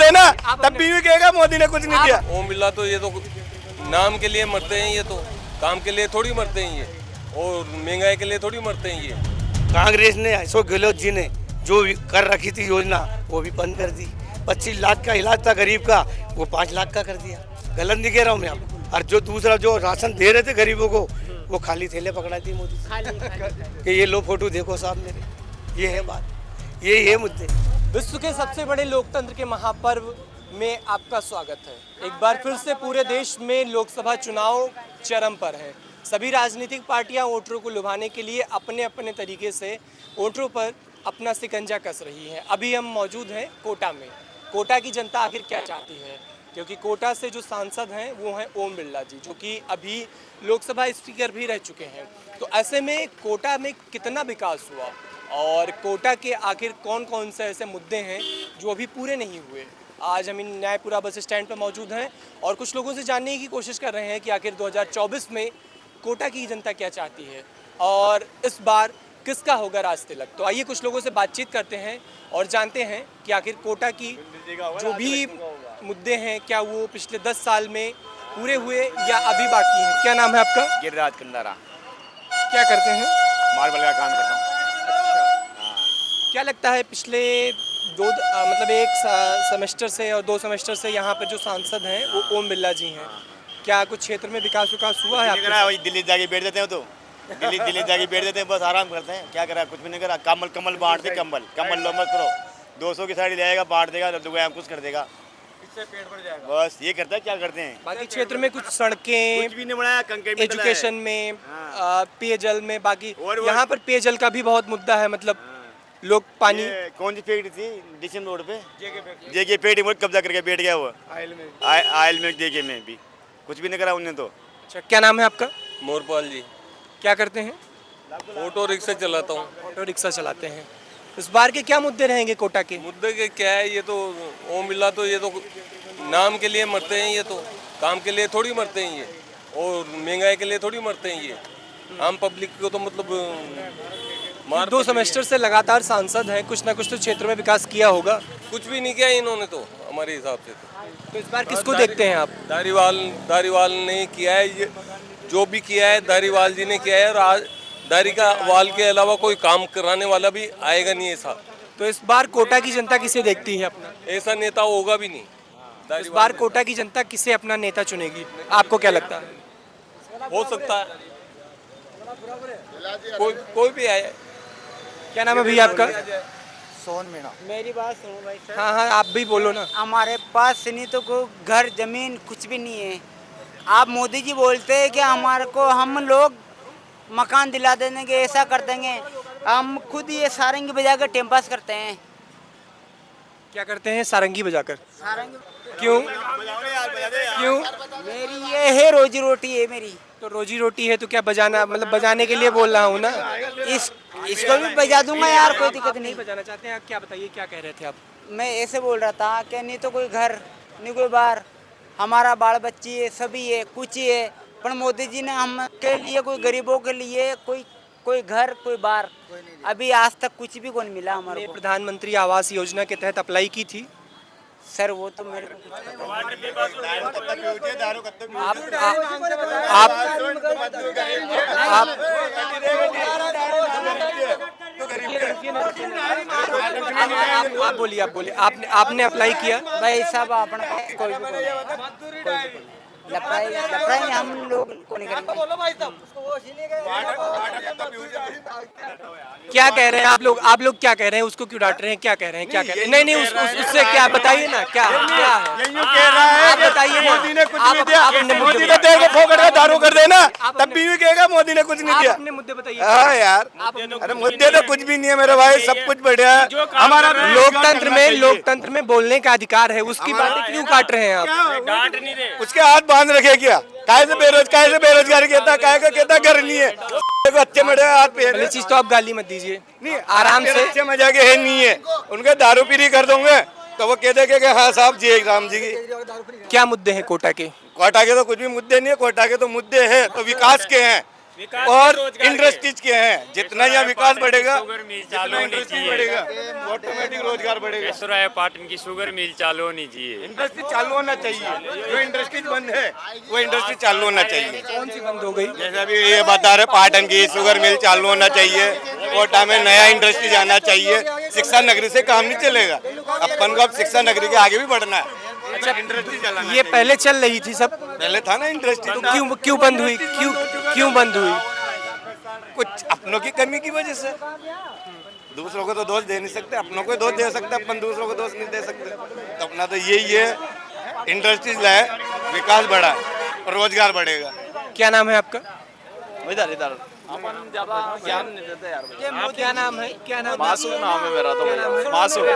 देना, तब भी कहेगा मोदी ने कुछ नहीं किया। ओम बिरला तो ये तो नाम के लिए मरते हैं, ये तो काम के लिए थोड़ी मरते हैं ये, और महंगाई के लिए थोड़ी मरते हैं ये। कांग्रेस ने अशोक गहलोत जी ने जो कर रखी थी योजना वो भी बंद कर दी। 25 लाख का इलाज था गरीब का, वो 5 लाख का कर दिया। गलत नहीं कह रहा हूँ मैं आपको। और जो दूसरा जो राशन दे रहे थे गरीबों को, वो खाली थैले पकड़ा दी मोदी कि ये लो फोटो देखो साहब मेरे। ये है बात, ये है मुद्दे। विश्व के सबसे बड़े लोकतंत्र के महापर्व में आपका स्वागत है। एक बार फिर से पूरे देश में लोकसभा चुनाव चरम पर है। सभी राजनीतिक पार्टियां वोटरों को लुभाने के लिए अपने अपने तरीके से वोटरों पर अपना शिकंजा कस रही है। अभी हम मौजूद हैं कोटा में। कोटा की जनता आखिर क्या चाहती है, क्योंकि कोटा से जो सांसद हैं वो हैं ओम बिरला जी, जो कि अभी लोकसभा स्पीकर भी रह चुके हैं। तो ऐसे में कोटा में कितना विकास हुआ और कोटा के आखिर कौन कौन से ऐसे मुद्दे हैं जो अभी पूरे नहीं हुए। आज हम इन न्यायपुरा बस स्टैंड पर मौजूद हैं और कुछ लोगों से जानने की कोशिश कर रहे हैं कि आखिर 2024 में कोटा की जनता क्या चाहती है और इस बार किसका होगा राज तिलक। तो आइए कुछ लोगों से बातचीत करते हैं और जानते हैं कि आखिर कोटा की जो भी मुद्दे हैं क्या वो पिछले 10 साल में पूरे हुए या अभी बाकी हैं। क्या नाम है आपका? गिरिराज कंदारा। क्या करते हैं? मार्बल का काम करता हूँ। क्या लगता है पिछले मतलब एक सेमेस्टर से और 2 सेमेस्टर से यहाँ पर जो सांसद हैं वो ओम बिरला जी हैं, क्या कुछ क्षेत्र में विकास हुआ है? वही दिल्ली जाके बैठ देते हैं, तो दिल्ली जाके बैठ देते हैं, बस आराम करते हैं। क्या करा, कुछ भी नहीं करा। कमल बांटते, कमल लो मत करो। 200 की साड़ी ले आएगा, बांट देगा, कुछ कर देगा, इससे पेट भर जाएगा। बस ये करता है, क्या करते हैं। बाकी क्षेत्र में कुछ सड़कें, कुछ भी नहीं बनाया, एजुकेशन में, पेयजल में, बाकी यहाँ पर पेयजल का भी बहुत मुद्दा है। मतलब लोग पानी, कौन सी फैक्ट्री थी डीसीएम रोड पे, जेके फैक्ट्री में कब्जा करके बैठ गया वो, आयल में जेके में भी कुछ भी नहीं करा उन्होंने तो। अच्छा, क्या नाम है आपका? मोरपाल जी। क्या करते हैं? ऑटो रिक्शा चलाता हूँ। ऑटो रिक्शा चलाते हैं। इस बार के क्या मुद्दे रहेंगे कोटा के? मुद्दे के क्या है, ये तो ओम बिरला तो ये तो नाम के लिए मरते हैं, ये तो काम के लिए थोड़ी मरते हैं ये, और महंगाई के लिए थोड़ी मरते हैं ये। आम पब्लिक को तो मतलब 2 सेमेस्टर से लगातार सांसद हैं, कुछ ना कुछ तो क्षेत्र में विकास किया होगा। कुछ भी नहीं किया इन्होंने तो हमारे हिसाब से तो इस बार किसको देखते हैं आप? दारीवाल ने किया है, ये जो भी किया है दारीवाल जी ने किया है, और आज दारीवाल के अलावा कोई काम कराने वाला भी आएगा नहीं ऐसा। तो इस बार कोटा की जनता किसे देखती है अपना? ऐसा नेता होगा भी नहीं। इस बार कोटा की जनता किसे अपना नेता चुनेगी, आपको क्या लगता है? हो सकता है कोई भी आए। क्या नाम है भैया आपका? सोन मीणा। मेरी बात सुनो भाई सर। हाँ हाँ, आप भी बोलो ना। हमारे पास नहीं तो कोई घर जमीन कुछ भी नहीं है। आप मोदी जी बोलते हैं कि हमारे को हम लोग मकान दिला देंगे, ऐसा कर देंगे। हम खुद ये सारंगी बजा कर टाइम पास करते हैं। क्या करते हैं? सारंगी बजाकर। सारंगी क्यों? मेरी ये है रोजी रोटी है मेरी। तो रोजी रोटी है तो क्या बजाना, मतलब बजाने के लिए बोल रहा हूँ ना। इसको भी बजा दूंगा यार, कोई दिक्कत नहीं। बजाना चाहते हैं आप? क्या बताइए, क्या कह रहे थे आप? मैं ऐसे बोल रहा था कि नहीं तो कोई घर नहीं कोई बार, हमारा बाल बच्ची है, सभी है, कुछ ही है। पर मोदी जी ने हम के लिए, कोई गरीबों के लिए कोई घर कोई बार अभी आज तक कुछ भी कौन मिला हमारे को। प्रधानमंत्री आवास योजना के तहत अप्लाई की थी सर, वो तो मेरे को आप बोलिए, आपने अप्लाई किया? भाई साहब अपना कोई लपड़ाई हम लोग को नहीं करेंगे। क्या कह रहे हैं आप लोग क्या कह रहे हैं? उसको क्यों डांट रहे हैं? क्या कह रहे हैं? क्या कह रहे हैं? नहीं उससे क्या बताइए ना, क्या है? आप बताइए ना। मोदी ने कुछ नहीं दिया। मोदी ने देखो फोकट का दारू कर देना, तब भी कहेगा मोदी ने कुछ नहीं किया। अपने मुद्दे बताइए। हाँ यार, अरे मुद्दे तो कुछ भी नहीं है मेरे भाई, सब कुछ बढ़िया है। हमारा लोकतंत्र में बोलने का अधिकार है, उसकी बातें क्यों काट रहे हैं आप? डांट नहीं रहे। उसके हाथ बांध रखे क्या? काहे से बेरोजगारी कहता, काहे का कहता घर नहीं है। देखो अच्छे मजे हाथ पे पहली चीज तो आप गाली मत दीजिए, नहीं आराम से। अच्छे मजा के है नहीं है, उनके दारू पीरी कर दूंगे तो वो कह देंगे कि हाँ साहब जी राम जी की। क्या मुद्दे हैं कोटा के? कोटा के तो कुछ भी मुद्दे नहीं है। कोटा के तो मुद्दे हैं तो विकास के हैं। और इंडस्ट्रीज के हैं। जितना यहाँ विकास बढ़ेगा जितना इंडस्ट्री बढ़ेगा ऑटोमेटिक रोजगार बढ़ेगा। केसराय पाटन की शुगर मिल चालू होनी चाहिए। इंडस्ट्री चालू होना चाहिए। जो इंडस्ट्रीज बंद है वो इंडस्ट्री चालू होना चाहिए। कौन सी बंद हो गई? जैसे अभी ये बता रहे पाटन की शुगर मिल चालू होना चाहिए। कोटा में नया इंडस्ट्री जाना चाहिए। शिक्षा नगरी से काम नहीं चलेगा। अपन को अब शिक्षा नगरी के आगे भी बढ़ना है। अच्छा इंडस्ट्री चलाना ये पहले चल रही थी सब, पहले था ना इंडस्ट्री। तो क्यों बंद हुई? क्यों बंद हुई? कुछ अपनों की कमी की वजह से। दूसरों को तो दोष दे नहीं सकते, अपनों को दोष दे सकते, अपन दूसरों को दोष नहीं दे सकते। तो अपना तो यही है, इंडस्ट्रीज लाए, विकास बढ़ा और रोजगार बढ़ेगा। क्या नाम है आपका? इधर इधर अपन ज्यादा ज्ञान नहीं देते यार। क्या नाम है? क्या नाम है? मासूम नाम है मेरा तो। मासूम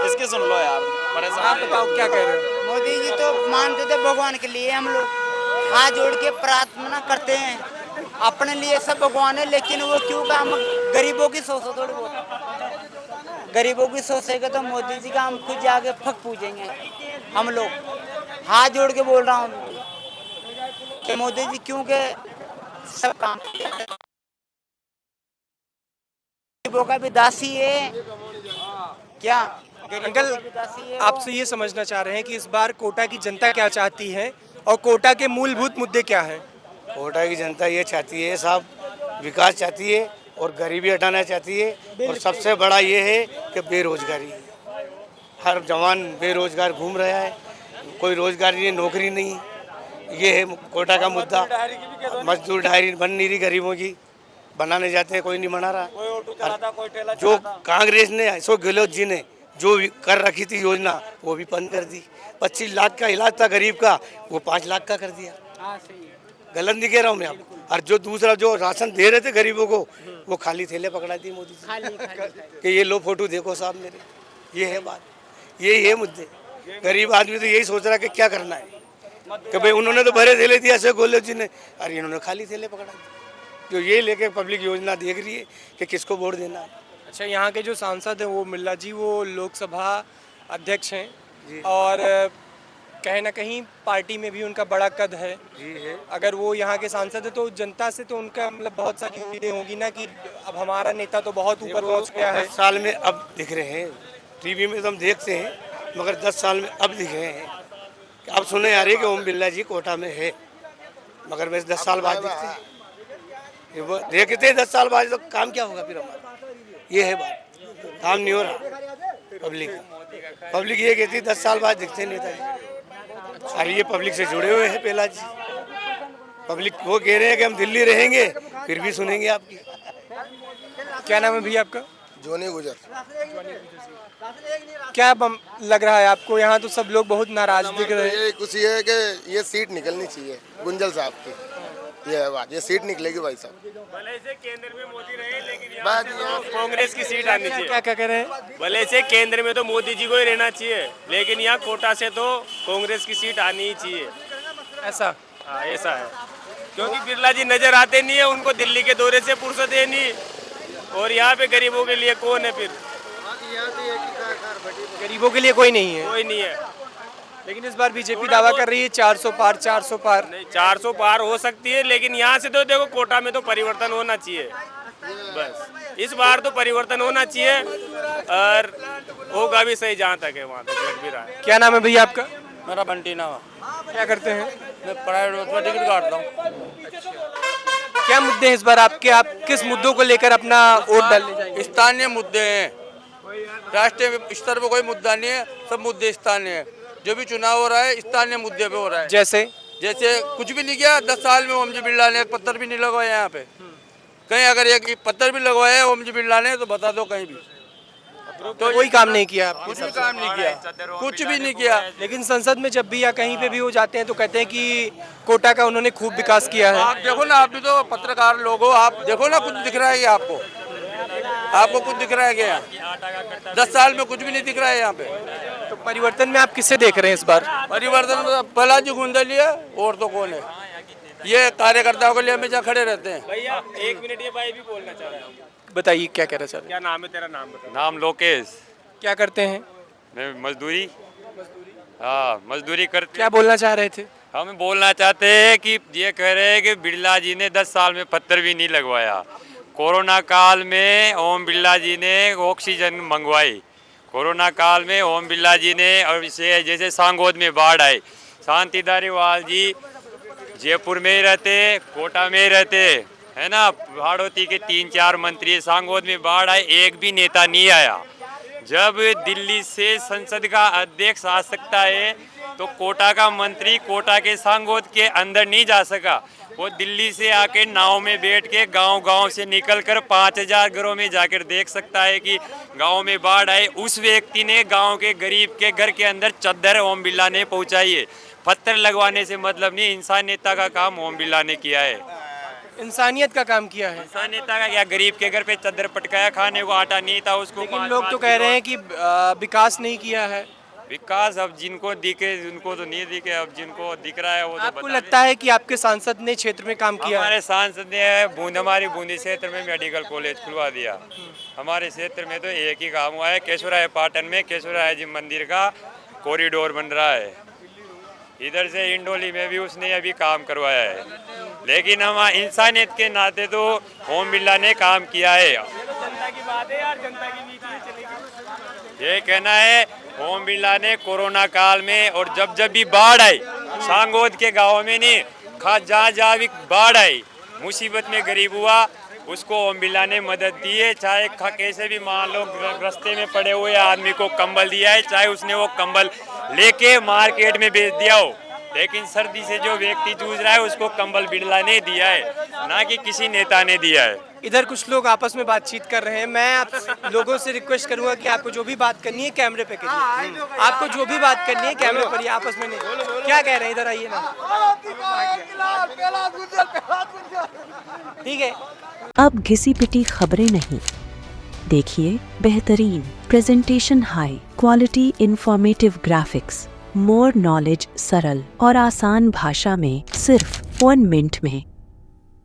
इसकी सुन लो यार, परेशान। आप बताओ क्या कह रहे हो? मोदी जी तो मानते थे भगवान के लिए, हम लोग हाथ जोड़ के प्रार्थना करते हैं अपने लिए, सब भगवान है। लेकिन वो क्यों का हम गरीबों की सोचो, थोड़ी बहुत गरीबों की सोचेगा तो मोदी जी का हम खुद जाके फक पूजेंगे। हम लोग हाथ जोड़ के बोल रहा हूँ कि मोदी जी क्यों के सब काम गरीबों का भी दासी है क्या? अंकल, आपसे ये समझना चाह रहे हैं कि इस बार कोटा की जनता क्या चाहती है और कोटा के मूलभूत मुद्दे क्या हैं? कोटा की जनता ये चाहती है साहब, विकास चाहती है और गरीबी हटाना चाहती है। और सबसे बड़ा ये है कि बेरोजगारी, हर जवान बेरोजगार घूम रहा है, कोई रोजगार नहीं, नौकरी नहीं। ये है कोटा का मुद्दा। मजदूर डायरी बन नहीं रही गरीबों की, बनाने जाते हैं कोई नहीं बना रहा। जो कांग्रेस ने अशोक गहलोत जी ने जो कर रखी थी योजना वो भी बंद कर दी। 25 लाख का इलाज था गरीब का, वो 5 लाख का कर दिया। गलत नहीं कह रहा हूँ मैं आपको। और जो दूसरा जो राशन दे रहे थे गरीबों को, वो खाली थैले पकड़ा दिए मोदी जी कि ये लो फोटो देखो साहब मेरे। ये है बात, यही है मुद्दे। गरीब आदमी तो यही सोच रहा है कि क्या करना है, कि भाई उन्होंने तो भरे थैले दिए अशोक गहलोत जी ने, और इन्होंने खाली थैले पकड़ा दिए। जो ये लेके पब्लिक योजना देख रही है कि किसको वोट देना है। अच्छा, यहाँ के जो सांसद हैं वो मिल्ला जी, वो लोकसभा अध्यक्ष हैं और कहीं ना कहीं पार्टी में भी उनका बड़ा कद है। जी है। अगर वो यहाँ के सांसद है तो जनता से तो उनका मतलब बहुत सारी उम्मीदें होंगी ना कि अब हमारा नेता तो बहुत ऊपर पहुँच गया है। 10 साल में अब दिख रहे हैं, टीवी में तो हम देखते हैं, मगर 10 साल में अब दिख रहे हैं। अब सुने आ रही है कि ओम बिरला जी कोटा में है, मगर वैसे 10 साल बाद दिखते हैं। वो देखते हैं 10 साल बाद तो काम क्या होगा फिर हमारा। ये है बात, काम नहीं हो रहा पब्लिक ये कहती है 10 साल बाद दिखते नेताजी। अरे ये पब्लिक से जुड़े हुए हैं पहला जी। पब्लिक वो कह रहे हैं कि हम दिल्ली रहेंगे, फिर भी सुनेंगे आपकी। क्या नाम है भैया आपका? जोनी गुजर। क्या लग रहा है आपको? यहाँ तो सब लोग बहुत नाराज दिख रहे हैं। ये कुछ ये है कि ये सीट निकलनी चाहिए गुंजल साहब की, ये है बात। ये सीट निकलेगी भाई साहब। भले से केंद्र में मोदी रहे, लेकिन बात यहाँ तो कांग्रेस की सीट आनी चाहिए। क्या कह रहे हैं? भले से केंद्र में तो मोदी जी को ही रहना चाहिए, लेकिन यहाँ कोटा से तो कांग्रेस की सीट आनी ही चाहिए। ऐसा? हाँ, ऐसा है, क्योंकि बिरला जी नजर आते नहीं है, उनको दिल्ली के दौरे से फुर्सत है नहीं। और यहाँ पे गरीबों के लिए कौन है फिर? गरीबों के लिए कोई नहीं है। कोई नहीं है। लेकिन इस बार बीजेपी दावा कर रही है 400 पार, 400 पार। नहीं, 400 पार हो सकती है, लेकिन यहाँ से तो देखो कोटा में तो परिवर्तन होना चाहिए। बस इस बार तो परिवर्तन होना चाहिए और होगा भी सही जहाँ तक है, वहाँ तक लग भी रहा है। क्या नाम है भैया आपका? मेरा बंटी नाम। क्या करते हैं? मैं प्राइवेट में टिकट काटता हूँ। क्या मुद्दे हैं इस बार आपके? आप किस मुद्दों को लेकर अपना वोट डालने जाएंगे? स्थानीय मुद्दे हैं, राष्ट्रीय स्तर पर कोई मुद्दा नहीं है, सब मुद्दे स्थानीय है। जो भी चुनाव हो रहा है स्थानीय मुद्दे पे हो रहा है। जैसे कुछ भी नहीं किया 10 साल में। ओम जी बिरला ने एक पत्थर भी नहीं लगवाया यहाँ पे कहीं। अगर एक पत्थर भी लगवाया है ओम जी बिरला ने तो बता दो कहीं भी। तो कोई काम नहीं किया? कुछ भी काम नहीं किया, कुछ भी नहीं किया। लेकिन संसद में जब भी या कहीं पे भी वो जाते हैं तो कहते हैं कि कोटा का उन्होंने खूब विकास किया है। आप देखो ना, आप भी तो पत्रकार लोग हो, आप देखो ना, कुछ दिख रहा है क्या आपको? आपको कुछ दिख रहा है क्या? 10 साल में कुछ भी नहीं दिख रहा है यहाँ पे। तो परिवर्तन में आप किससे देख रहे हैं इस बार? परिवर्तन में पहला जी गुंदली है, और तो कौन है? ये कार्यकर्ताओं के लिए हमेशा खड़े रहते हैं। भैया 1 मिनट, ये भाई भी बोलना चाह रहे हैं। बताइए क्या कहना चाह रहे हैं? क्या नाम है तेरा? नाम बता। नाम लोकेश। क्या करते हैं? मैं मजदूरी। हाँ, मजदूरी करते। क्या बोलना चाह रहे थे? हम बोलना चाहते हैं कि ये कह रहे हैं कि बिरला जी ने 10 साल में पत्थर भी नहीं लगवाया। कोरोना काल में ओम बिरला जी ने ऑक्सीजन मंगवाई। कोरोना काल में ओम बिरला जी ने, और इसे जैसे सांगोद में बाढ़ आई, शांति धारीवाल जी जयपुर में ही रहते, कोटा में ही रहते, है ना। भाड़ोती के 3-4 मंत्री, सांगोद में बाढ़ आई, एक भी नेता नहीं आया। जब दिल्ली से संसद का अध्यक्ष आ सकता है तो कोटा का मंत्री कोटा के सांगोद के अंदर नहीं जा सका। वो दिल्ली से आके नाव में बैठ के गांव-गांव से निकलकर 5000 घरों में जाकर देख सकता है कि गांव में बाढ़ आए। उस व्यक्ति ने गांव के गरीब के घर के अंदर चद्दर ओम बिरला ने पहुंचाई है। पत्थर लगवाने से मतलब नहीं, इंसानियत का काम ओम बिरला ने किया है। इंसानियत का काम किया है। इंसानियत का क्या, गरीब के घर पे चद्दर पटकाया, खाने को आटा नहीं था उसको। लेकिन लोग तो कह रहे हैं कि विकास नहीं किया है। विकास अब जिनको दिखे उनको तो नहीं दिखे, अब जिनको दिख रहा है वो तो आपको बता लगता है कि आपके सांसद ने क्षेत्र में काम किया है? हमारे सांसद ने हमारी बूंदी क्षेत्र में मेडिकल कॉलेज खुलवा दिया। हमारे क्षेत्र में तो एक ही काम हुआ है, केशवराय पाटन में केशवराय जी मंदिर का कॉरिडोर बन रहा है। इधर से इंडोली में भी उसने अभी काम करवाया है। लेकिन हम इंसानियत के नाते तो ओम बिरला ने काम किया है। जनता की बात है यार, जनता की नीति में चलेगी। ये कहना है ओम बिरला ने कोरोना काल में और जब भी बाढ़ आई, सांगोद के गाँव में नहीं, जहाँ भी बाढ़ आई, मुसीबत में गरीब हुआ, उसको ओम बिरला ने मदद दी है। चाहे कैसे भी मान लो रास्ते में पड़े हुए आदमी को कंबल दिया है, चाहे उसने वो कंबल लेके मार्केट में बेच दिया हो, लेकिन सर्दी से जो व्यक्ति जूझ रहा है उसको कंबल बिरला ने दिया है, ना कि किसी नेता ने दिया है। इधर कुछ लोग आपस में बातचीत कर रहे हैं। मैं आप लोगों से रिक्वेस्ट करूंगा कि आपको जो भी बात करनी है कैमरे पे करिए। आपको जो भी बात करनी है कैमरे पर ही, आपस में नहीं। क्या कह रहे हैं, इधर आइए ना। ठीक है। अब घिसी पिटी खबरें नहीं, देखिए बेहतरीन presentation, high quality informative graphics, more knowledge, सरल और आसान भाषा में सिर्फ 1 मिनट में।